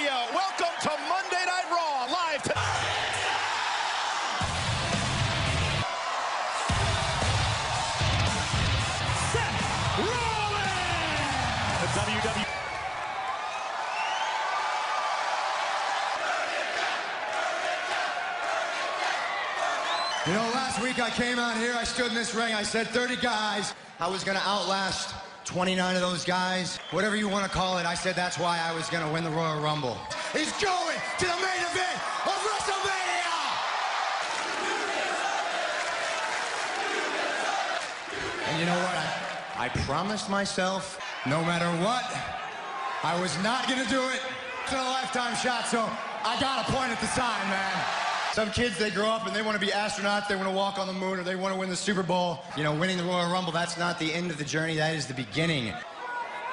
Radio. Welcome to Monday Night Raw, live tonight. Seth Rollins! The WWE. You know, last week I came out here, I stood in this ring, I said 30 guys. I was gonna outlast 29 of those guys. Whatever you want to call it, I said that's why I was gonna win the Royal Rumble. He's going to the main event of WrestleMania! And you know what? I promised myself, no matter what, I was not gonna do it. It's a lifetime shot, so I got a point at the time, man. Some kids, they grow up and they want to be astronauts, they want to walk on the moon, or they want to win the Super Bowl. You know, winning the Royal Rumble, that's not the end of the journey, that is the beginning.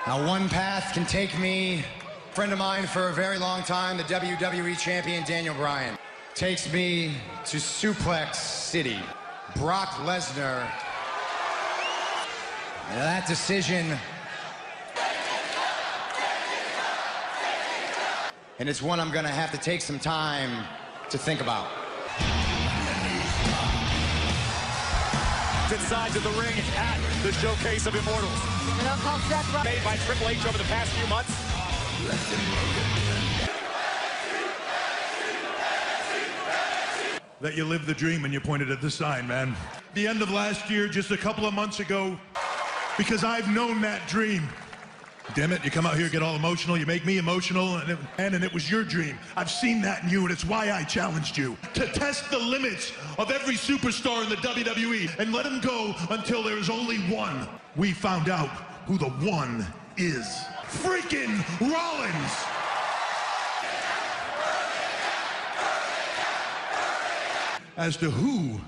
Now, one path can take me, a friend of mine for a very long time, the WWE champion, Daniel Bryan, takes me to Suplex City. Brock Lesnar. Now, that decision, and it's one I'm going to have to take some time to think about. Sides of the ring at the Showcase of Immortals. Made by Triple H over the past few months. That you lived the dream and you pointed at the sign, man. The end of last year, just a couple of months ago, because I've known that dream. Damn it, you come out here, get all emotional, you make me emotional, and it was your dream. I've seen that in you, and it's why I challenged you. To test the limits of every superstar in the WWE, and let him go until there is only one. We found out who the one is. Freaking Rollins! As to who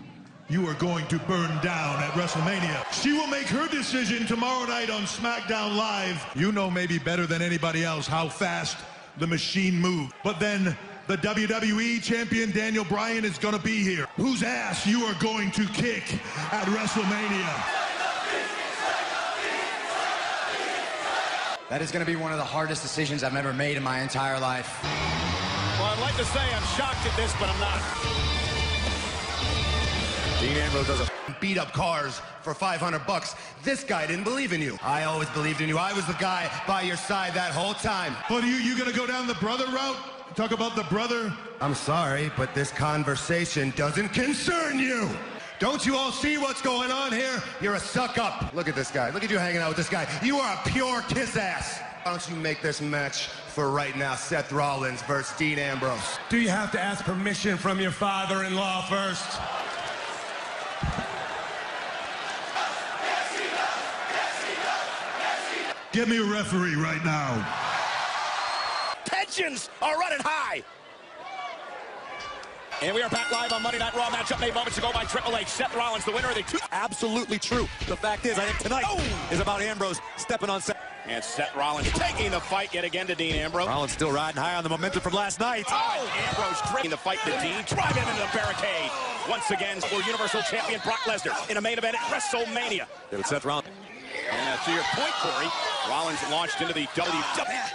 you are going to burn down at WrestleMania. She will make her decision tomorrow night on SmackDown Live. You know maybe better than anybody else how fast the machine moves. But then the WWE champion Daniel Bryan is going to be here. Whose ass you are going to kick at WrestleMania. That is going to be one of the hardest decisions I've ever made in my entire life. Well, I'd like to say I'm shocked at this, but I'm not. Dean Ambrose does beat up cars for $500. This guy didn't believe in you. I always believed in you. I was the guy by your side that whole time. But you gonna go down the brother route? Talk about the brother? I'm sorry, but this conversation doesn't concern you. Don't you all see what's going on here? You're a suck-up. Look at this guy. Look at you hanging out with this guy. You are a pure kiss-ass. Why don't you make this match for right now, Seth Rollins versus Dean Ambrose? Do you have to ask permission from your father-in-law first? Get me a referee right now. Tensions are running high. And we are back live on Monday Night Raw. Matchup made moments ago by Triple H. Seth Rollins, the winner of the two. Absolutely true. The fact is, I think tonight is about Ambrose stepping on Seth. And Seth Rollins taking the fight yet again to Dean Ambrose. Rollins still riding high on the momentum from last night. Ambrose taking the fight to Dean, driving him into the barricade. Once again, for Universal Champion Brock Lesnar in a main event at WrestleMania. It was Seth Rollins. And to your point, Corey, Rollins launched into the WWE.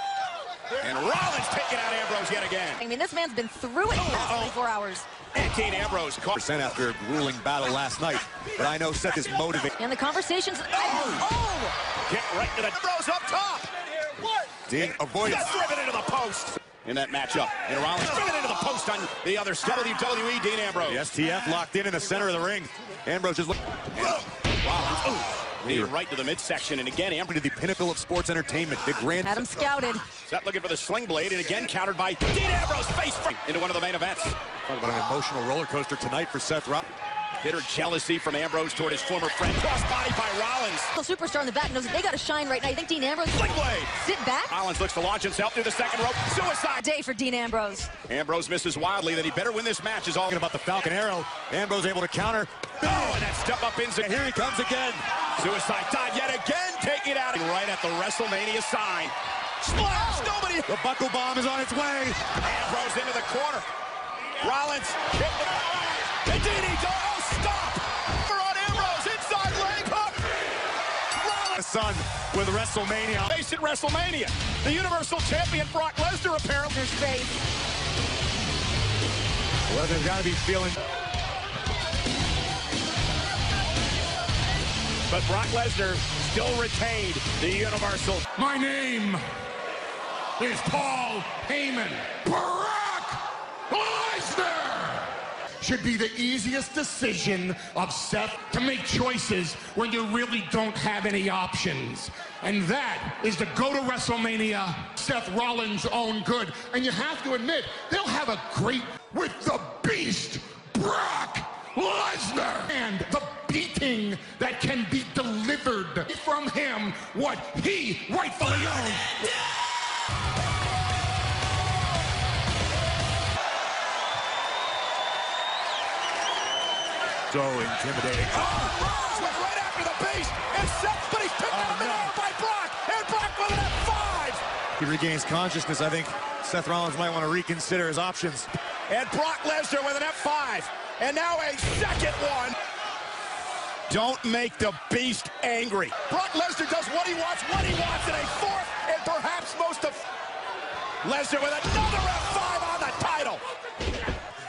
And Rollins taking out Ambrose yet again. I mean, this man's been through it in the last 24 hours. And Dean Ambrose caught % after a grueling battle last night. But I know Seth is motivated. And the conversations... Get right to the Ambrose up top. What? Dean avoided. Just driven into the post. In that matchup. And Rollins driven into the post on the other WWE, Dean Ambrose. The STF locked in the center of the ring. Ambrose just looking. Rollins, knee right to the midsection, and again, Ambrose to the pinnacle of sports entertainment, the grand. Had him scouted. Seth looking for the sling blade, and again countered by Dean Ambrose, face front into one of the main events. Talk about an emotional roller coaster tonight for Seth Rollins. Bitter jealousy from Ambrose toward his former friend. Crossbody by Rollins. The superstar in the back knows that they got to shine right now. You think Dean Ambrose... Sling blade. Sit back? Rollins looks to launch himself through the second rope. Suicide. Day for Dean Ambrose. Ambrose misses wildly. Then he better win this match. Is all about the Falcon Arrow. Ambrose able to counter. Oh, and that step up into... Here he comes again. Suicide dive yet again. Taking it out right at the WrestleMania sign. Splash. Nobody. The buckle bomb is on its way. Ambrose into the corner. Rollins hit the... And Dean, oh, stop. On Ambrose, inside leg hook. Son with WrestleMania. match at WrestleMania. The Universal Champion Brock Lesnar apparently. Well, they've got to be feeling. But Brock Lesnar still retained the Universal. My name is Paul Heyman. Brock Lesnar should be the easiest decision of Seth to make choices when you really don't have any options. And that is to go to WrestleMania, Seth Rollins' own good. And you have to admit, they'll have a great with the beast, Brock Lesnar, and the beating that can be delivered from him what he rightfully owns. So intimidating. Oh, Rollins went right after the beast, and Seth, but he's picked up in the middle by Brock, and Brock with an F5. He regains consciousness. I think Seth Rollins might want to reconsider his options. And Brock Lesnar with an F5, and now a second one. Don't make the beast angry. Brock Lesnar does what he wants, in a fourth, and perhaps most of Lesnar with another F5 on the title.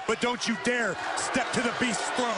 But don't you dare step to the beast's throne.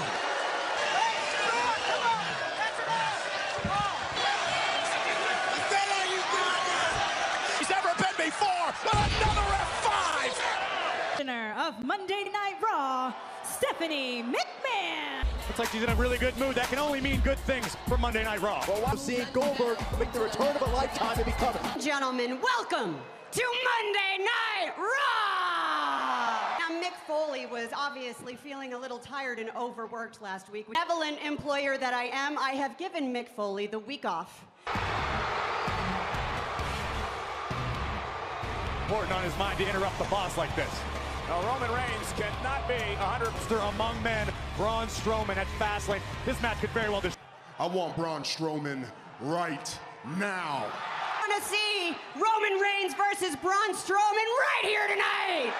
He's never been before, but another F5. Winner of Monday Night Raw, Stephanie McMahon. Looks like she's in a really good mood. That can only mean good things for Monday Night Raw. Well, we'll see Goldberg make the return of a lifetime to be coming. Gentlemen, welcome to Monday Night Raw! Now, Mick Foley was obviously feeling a little tired and overworked last week. Benevolent employer that I am, I have given Mick Foley the week off. Important on his mind to interrupt the boss like this. Now, Roman Reigns cannot be 100% Among men, Braun Strowman at Fastlane. This match could very well just. I want Braun Strowman right now. I want to see Roman Reigns versus Braun Strowman right here tonight!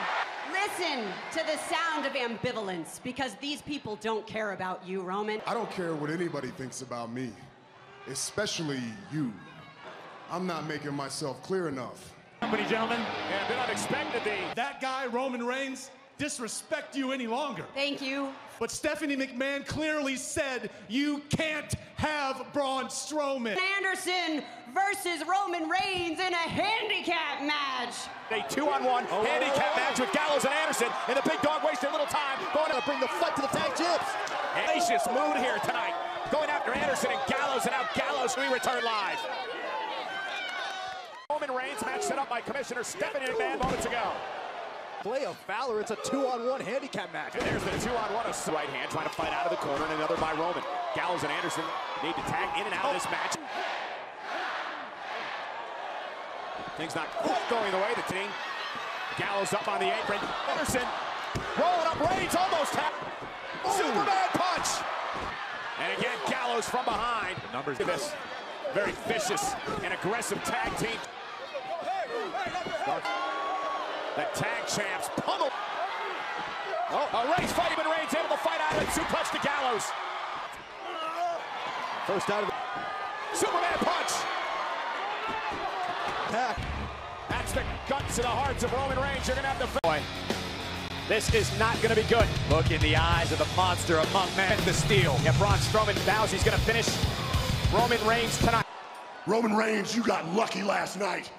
Listen to the sound of ambivalence, because these people don't care about you, Roman. I don't care what anybody thinks about me, especially you. I'm not making myself clear enough. Company, gentlemen. and did not expect to be. That guy, Roman Reigns, disrespect you any longer. Thank you. But Stephanie McMahon clearly said you can't have Braun Strowman. Anderson versus Roman Reigns in a handicap match. A 2-on-1 handicap match with Gallows and Anderson, and the big dog wasted a little time going to bring the fight to the tag champs. Audacious mood here tonight, going after Anderson and Gallows, and now Gallows, we return live. Roman Reigns match set up by Commissioner Stephanie McMahon moments ago. Play of Valor, it's a 2-on-1 handicap match. And there's the 2-on-1. Right hand trying to fight out of the corner, and another by Roman. Gallows and Anderson need to tag in and out of this match. Things not going the way the team. Gallows up on the apron. Anderson rolling up Reigns, almost tapped. Superman punch. And again, Gallows from behind. The numbers of this very vicious and aggressive tag team. The tag champs pummel. Oh, Reigns fighting, but Reigns able to fight out of it. Suplex to Gallows. First out of Superman punch. attack. That's the guts and the hearts of Roman Reigns. You're going to have to... Boy, this is not going to be good. Look in the eyes of the monster among men. The steal. Yeah, Braun Strowman vows he's going to finish Roman Reigns tonight. Roman Reigns, you got lucky last night.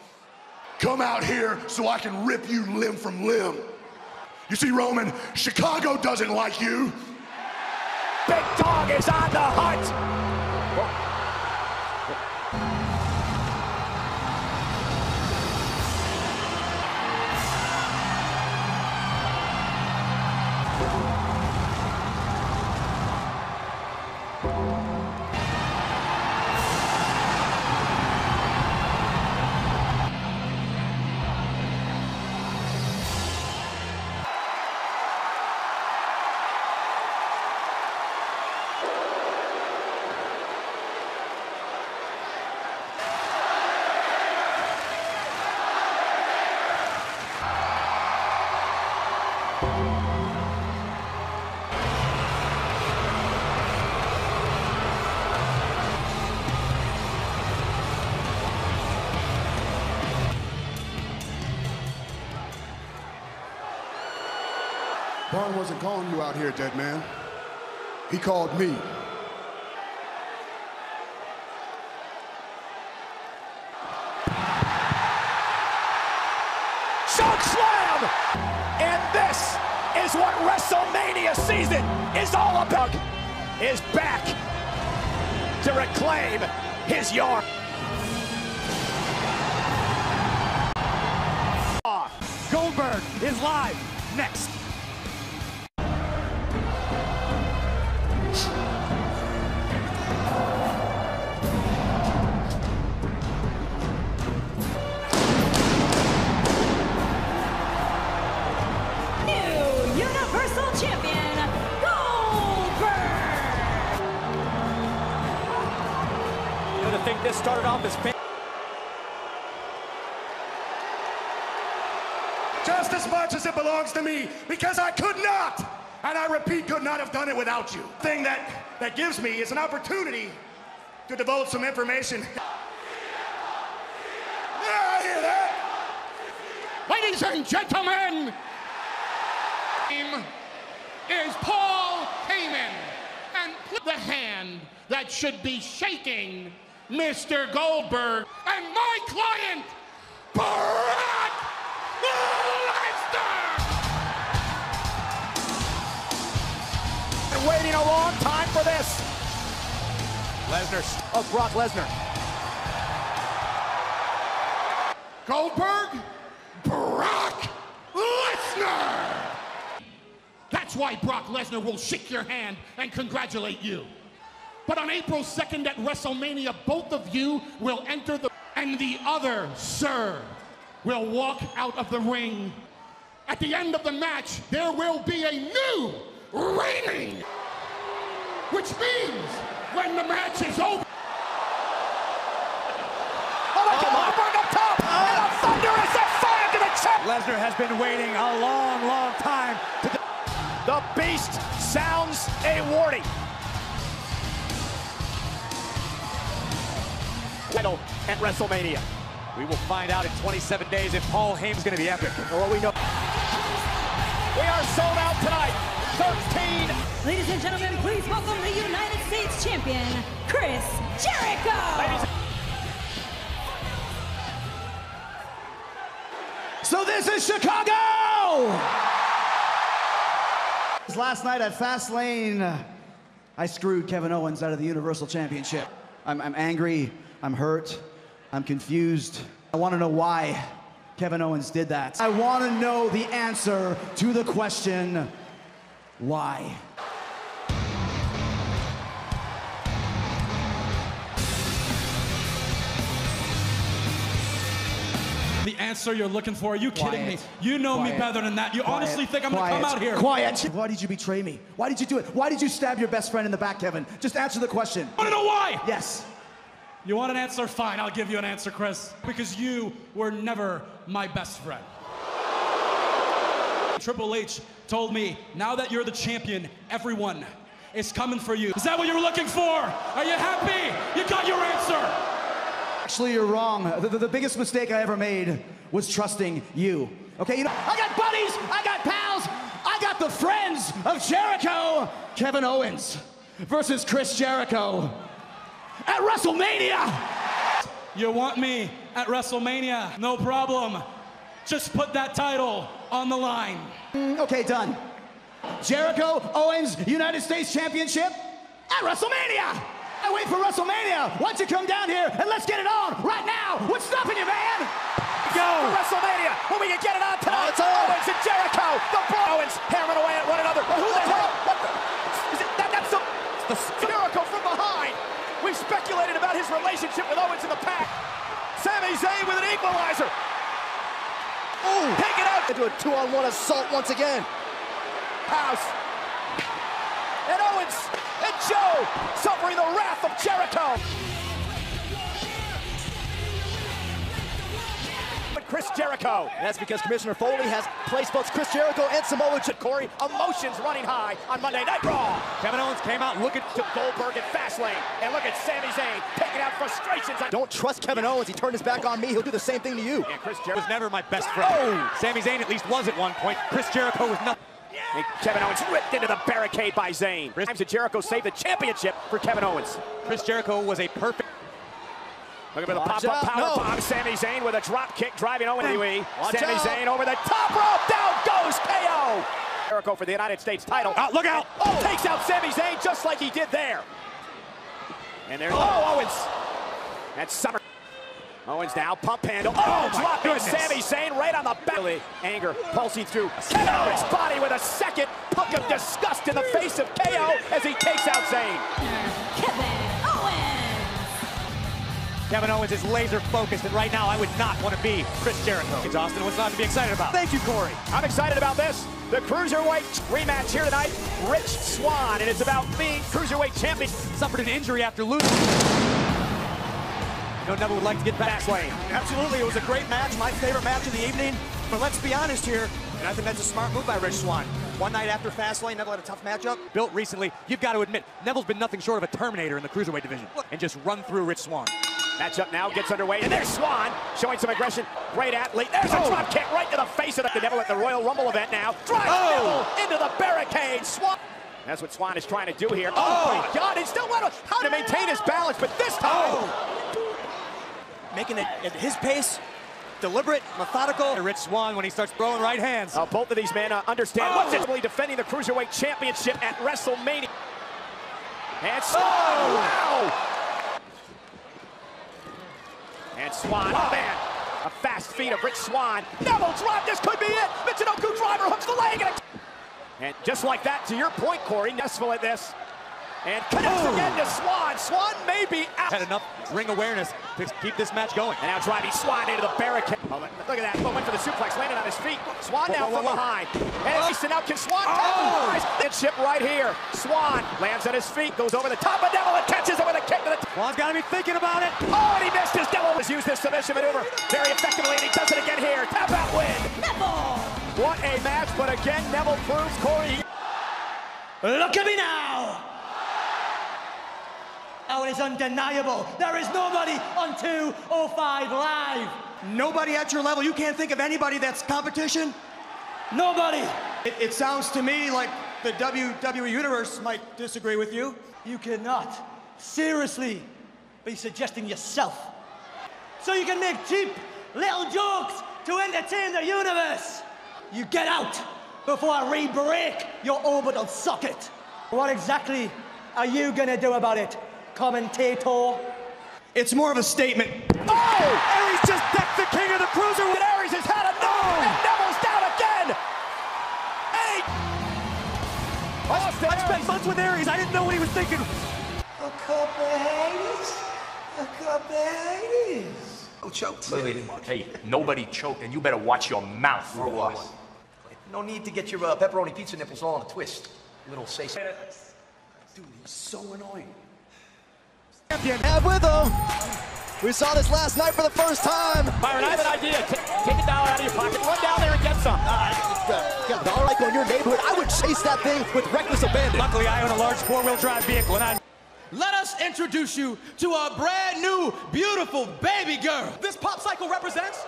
Come out here so I can rip you limb from limb. You see, Roman, Chicago doesn't like you. Big dog is on the hunt. Braun wasn't calling you out here, dead man. He called me. Choke slam! And this is what WrestleMania season is all about. Is back to reclaim his yard. Goldberg is live next. I think this started off as just as much as it belongs to me, because I could not, and I repeat, could not have done it without you. The thing that gives me is an opportunity to devote some information. Yeah, I hear that. Ladies and gentlemen, is Paul Heyman, and the hand that should be shaking Mr. Goldberg and my client, Brock Lesnar! Been waiting a long time for this. Lesnar of Brock Lesnar. Goldberg, Brock Lesnar! That's why Brock Lesnar will shake your hand and congratulate you. But on April 2nd at WrestleMania, both of you will enter and the other, sir, will walk out of the ring. At the end of the match, there will be a new reigning, which means when the match is over. Oh my God, Goldberg up top, and a thunderous F5 to the chest. Lesnar has been waiting a long, long time. The Beast sounds a warning. Title at WrestleMania. We will find out in 27 days if Paul Heyman's going to be epic. Or what we know. We are sold out tonight. 13. Ladies and gentlemen, please welcome the United States Champion, Chris Jericho. So this is Chicago! Last night at Fastlane, I screwed Kevin Owens out of the Universal Championship. I'm angry. I'm hurt, I'm confused. I want to know why Kevin Owens did that. I want to know the answer to the question, why? The answer you're looking for, are you kidding me? You know me better than that. You honestly think I'm gonna come out here? Quiet. Why did you betray me? Why did you do it? Why did you stab your best friend in the back, Kevin? Just answer the question. I want to know why? Yes. You want an answer? Fine, I'll give you an answer, Chris. Because you were never my best friend. Triple H told me, now that you're the champion, everyone is coming for you. Is that what you were looking for? Are you happy? You got your answer. Actually, you're wrong. The biggest mistake I ever made was trusting you. Okay, you know, I got buddies, I got pals, I got the friends of Jericho. Kevin Owens versus Chris Jericho at WrestleMania. You want me at WrestleMania? No problem. Just put that title on the line. Okay, done. Jericho Owens United States Championship at WrestleMania. I wait for WrestleMania. Why don't you come down here and let's get it on right now? What's stopping you, man? Go for WrestleMania when we can get it on tonight. It's Owens and Jericho. The Owens hammering away at one another. But who the hell? What the? Is it, that's the Jericho from behind. We've speculated about his relationship with Owens in the pack. Sami Zayn with an equalizer. Ooh, take it out. Into a 2-on-1 assault once again. House. And Owens and Joe suffering the wrath of Jericho. Chris Jericho. And that's because Commissioner Foley has placed both Chris Jericho and Samoa Joe. Corey, emotions running high on Monday Night Raw. Kevin Owens came out looking to Goldberg at Fastlane. And look at Sami Zayn taking out frustrations. Don't trust Kevin Owens. He turned his back on me. He'll do the same thing to you. And Chris Jericho was never my best friend. Oh. Sami Zayn at least was at one point. Chris Jericho was nothing. And Kevin Owens ripped into the barricade by Zayn. Times that Jericho saved the championship for Kevin Owens. Chris Jericho was a perfect... Looking for the pop-up powerbomb. Sami Zayn with a drop kick driving Owens. Sami Zayn over the top rope. Down goes KO. Jericho for the United States title. Look out! Oh, takes out Sami Zayn just like he did there. And there's Owens. That's Summer. Owens now, pump handle. Oh, dropping Sami Zayn right on the back. Anger pulsing through Kevin Owens' body with a second puck of disgust in the face of KO as he takes out Zayn. Kevin Owens is laser focused, and right now I would not want to be Chris Jericho. Austin, what's not to be excited about? Thank you, Corey. I'm excited about this. The Cruiserweight rematch here tonight. Rich Swann, and it's about being Cruiserweight champion. Suffered an injury after losing. You know, Neville would like to get back. Lane. Absolutely, it was a great match, my favorite match of the evening. But let's be honest here, and I think that's a smart move by Rich Swann. One night after Fastlane, Neville had a tough matchup. Built recently, you've got to admit, Neville's been nothing short of a Terminator in the Cruiserweight division. And just run through Rich Swann. Matchup now gets underway, and there's Swann showing some aggression. Great athlete. There's a drop kick right to the face of the Neville at the Royal Rumble event now. Drives Neville into the barricade. Swann. That's what Swann is trying to do here. Oh my God, he's still how to maintain his balance, but this time. Making it at his pace, deliberate, methodical. Rich Swann when he starts throwing right hands. Both of these men understand what's it really defending the Cruiserweight Championship at WrestleMania. And Swann, wow! And Swann, oh man, a fast feet of Rich Swann. Neville drop, this could be it. Michinoku driver hooks the leg. And just like that, to your point, Corey, Nesville at this. And connects again to Swann. Swann may be out. Had enough ring awareness to keep this match going. And now driving Swann into the barricade. Oh, look at that. Went for the suplex, landed on his feet. Swann now from behind. And now can Swann capitalize? Chip right here. Swann lands on his feet, goes over the top of Neville and catches him with a kick to the Swann's got to be thinking about it. Oh, and he missed his Neville has used this submission maneuver very effectively, and he does it again here. Tap out win. Neville. What a match, but again, Neville proves Corey. Look at me now. Oh, it is undeniable. There is nobody on 205 Live. Nobody at your level? You can't think of anybody that's competition? Nobody. It sounds to me like the WWE Universe might disagree with you. You cannot seriously be suggesting yourself so you can make cheap little jokes to entertain the universe. You get out before I re-break your orbital socket. What exactly are you gonna do about it, commentator? It's more of a statement. Oh! Aries just decked the king of the cruiserweight. And Aries has had enough. And Neville's down again. Austin, I spent months with Aries. I didn't know what he was thinking. A couple Hades. A couple Hades. No choke. Hey, nobody choked, and you better watch your mouth for once. No need to get your pepperoni pizza nipples all in a twist. Little say so. Dude, he's so annoying. Have with him. We saw this last night for the first time. Byron, I have an idea. Take $1 out of your pocket, run down there and get some. Got $1 like on your neighborhood. I would chase that thing with reckless abandon. Luckily, I own a large four-wheel drive vehicle, and I'm... Let us introduce you to our brand new, beautiful baby girl. This pop cycle represents...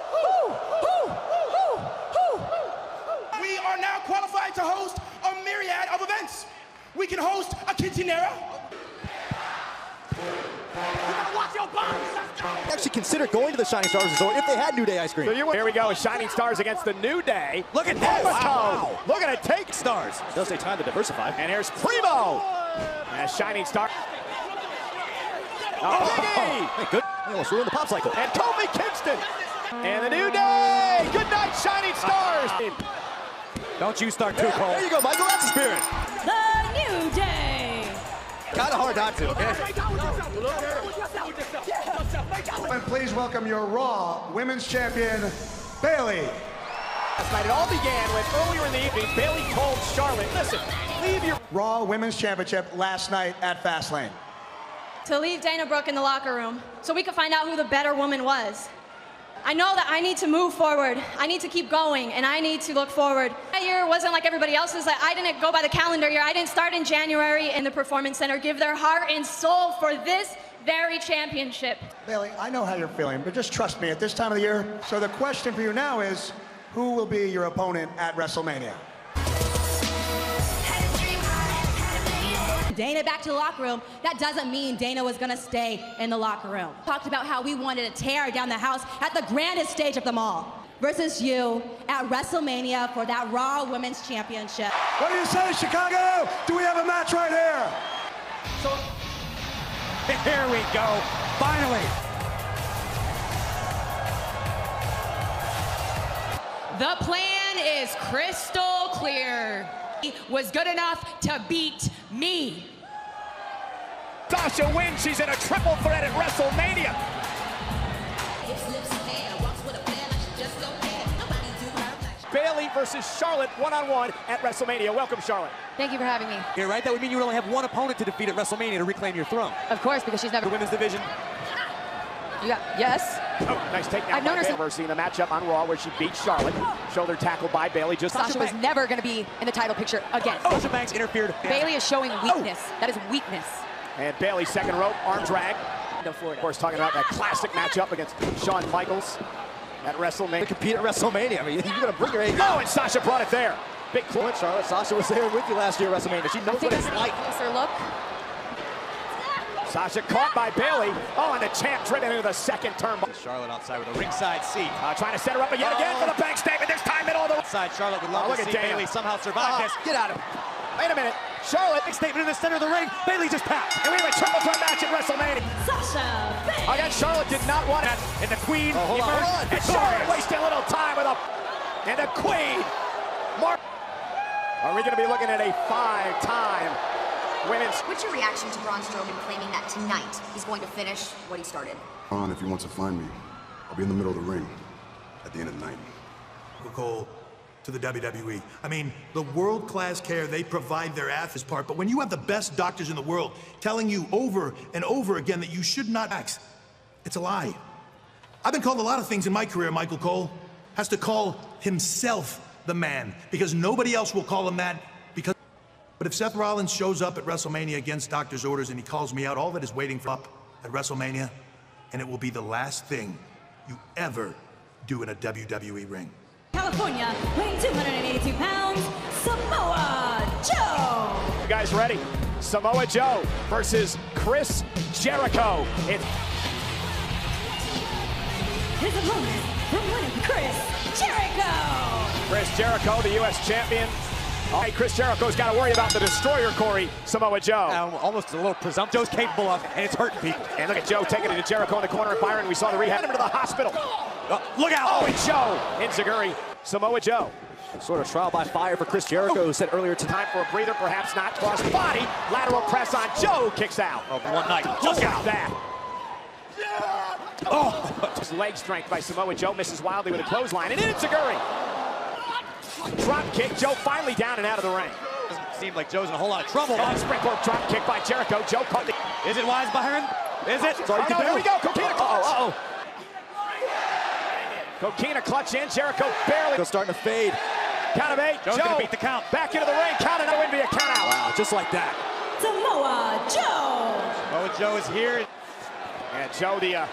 We are now qualified to host a myriad of events. We can host a quinceanera. Watch your body. Actually consider going to the Shining Stars Resort if they had New Day ice cream. So here we go, Shining Stars against the New Day. Look at that. Wow. Look at it take Stars. It does take time to diversify. And here's Primo. And Shining Star. Oh, good. They almost ruined the pop cycle. And Kofi Kingston. And the New Day. Good night, Shining Stars. Don't you start too cold. There you go, Michael. That's the spirit. The New Day. Kind of hard not to, okay? And please welcome your Raw Women's Champion, Bayley. Last night it all began when earlier in the evening, Bayley told Charlotte, listen, leave your... Raw Women's Championship last night at Fastlane. To leave Dana Brooke in the locker room so we could find out who the better woman was. I know that I need to move forward. I need to keep going, and I need to look forward. That year wasn't like everybody else's. I didn't go by the calendar year. I didn't start in January in the Performance Center, give their heart and soul for this very championship. Bayley, I know how you're feeling, but just trust me at this time of the year. So the question for you now is, who will be your opponent at WrestleMania? Dana back to the locker room, that doesn't mean Dana was gonna stay in the locker room. Talked about how we wanted to tear down the house at the grandest stage of them all. Versus you at WrestleMania for that Raw Women's Championship. What do you say, Chicago? Do we have a match right here? So, here we go, finally. The plan is crystal clear. He was good enough to beat me. Sasha wins, she's in a triple threat at WrestleMania. Bayley versus Charlotte one-on-one at WrestleMania. Welcome, Charlotte. Thank you for having me. You're right, that would mean you would only have one opponent to defeat at WrestleMania to reclaim your throne. Of course, because she's never... The women's division. Yes. Oh, nice takedown. I've known her Never seen the matchup on Raw where she beat Charlotte. Shoulder tackle by Bayley. Just Sasha was never going to be in the title picture again. Sasha Banks interfered. Bayley is showing weakness. That is weakness. And Bayley, second rope, arm drag. Of course, talking about that classic matchup against Shawn Michaels at WrestleMania. To compete at WrestleMania. I mean, you're going to bring her A. Oh, and Sasha brought it there. Big clue. Charlotte, Sasha was there with you last year at WrestleMania. She knows what it's like. Closer look. Sasha caught by Bayley. Oh, and the champ driven into the second turnbuckle. Charlotte outside with a ringside seat. Trying to set her up yet again for the bank statement. This time middle of the outside. Charlotte would love to see Bayley somehow survive this. Get out of it. Wait a minute. Charlotte, big statement in the center of the ring. Bayley just passed. And we have a triple threat match at WrestleMania. Sasha Banks. Again, Charlotte did not want it. And the Queen emerged. And Charlotte wasted a little time with a... And the Queen. Are we going to be looking at a 5-time women's... What's your reaction to Braun Strowman claiming that tonight he's going to finish what he started? If he wants to find me, I'll be in the middle of the ring at the end of the night. Cole to the WWE. I mean, the world-class care they provide their athletes part, but when you have the best doctors in the world telling you over and over again that you should not act, it's a lie. I've been called a lot of things in my career, Michael Cole. Has to call himself the man, because nobody else will call him that. But if Seth Rollins shows up at WrestleMania against doctor's orders and he calls me out, all that is waiting for up at WrestleMania, and it will be the last thing you ever do in a WWE ring. California, weighing 282 pounds, Samoa Joe. You guys ready? Samoa Joe versus Chris Jericho. His opponent from winning, Chris Jericho. Chris Jericho, the U.S. champion. All right, Chris Jericho's got to worry about the destroyer, Corey, Samoa Joe. Almost a little presumptuous. Joe's capable of, and it's hurting people. And look at Joe taking it to Jericho in the corner of Byron. We saw the rehab. Him to the hospital. Look out. Oh, and Joe. Enziguri. Samoa Joe. Sort of trial by fire for Chris Jericho, who said earlier tonight. Time for a breather, perhaps not. Cross body. Lateral press on Joe. Kicks out. Oh, one night. Look out that. Oh, just leg strength by Samoa Joe. Misses wildly with a clothesline. And Enziguri. Drop kick. Joe finally down and out of the ring. Doesn't seem like Joe's in a whole lot of trouble. Springboard drop kick by Jericho. Joe caught the... Is it wise, Byron? Is it? Oh, no, here we go. Coquina clutch. Coquina clutch in. Jericho barely... Still starting to fade. Count of 8. Joe's Joe gonna beat the count. Back into the ring. Count and win via count out. Wow, just like that. Samoa Joe. Samoa Joe is here. And Joe, the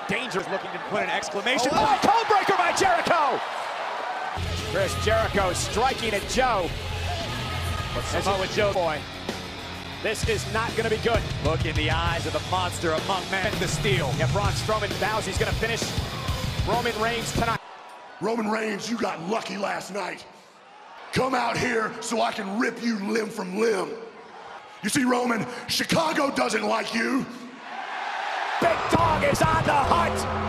danger's looking to put an exclamation point. Oh, cold breaker by Jericho. Chris Jericho striking at Joe. But Samoa Joe, boy, this is not going to be good. Look in the eyes of the monster among men, the steel. Yeah, Braun Strowman vows he's going to finish Roman Reigns tonight. Roman Reigns, you got lucky last night. Come out here so I can rip you limb from limb. You see, Roman, Chicago doesn't like you. Big Dog is on the hunt.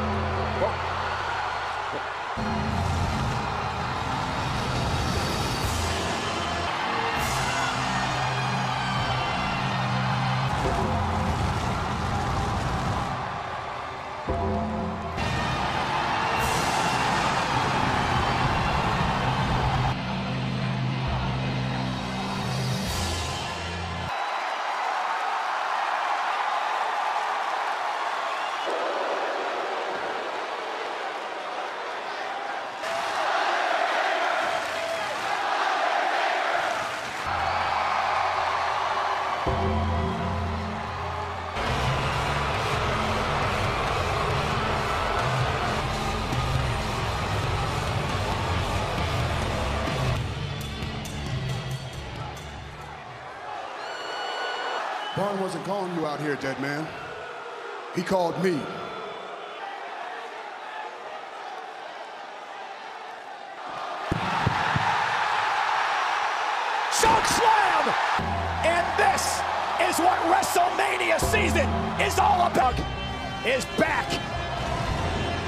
Barn wasn't calling you out here, dead man. He called me. Choke slam! And this is what WrestleMania season is all about. Is back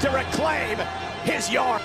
to reclaim his yard.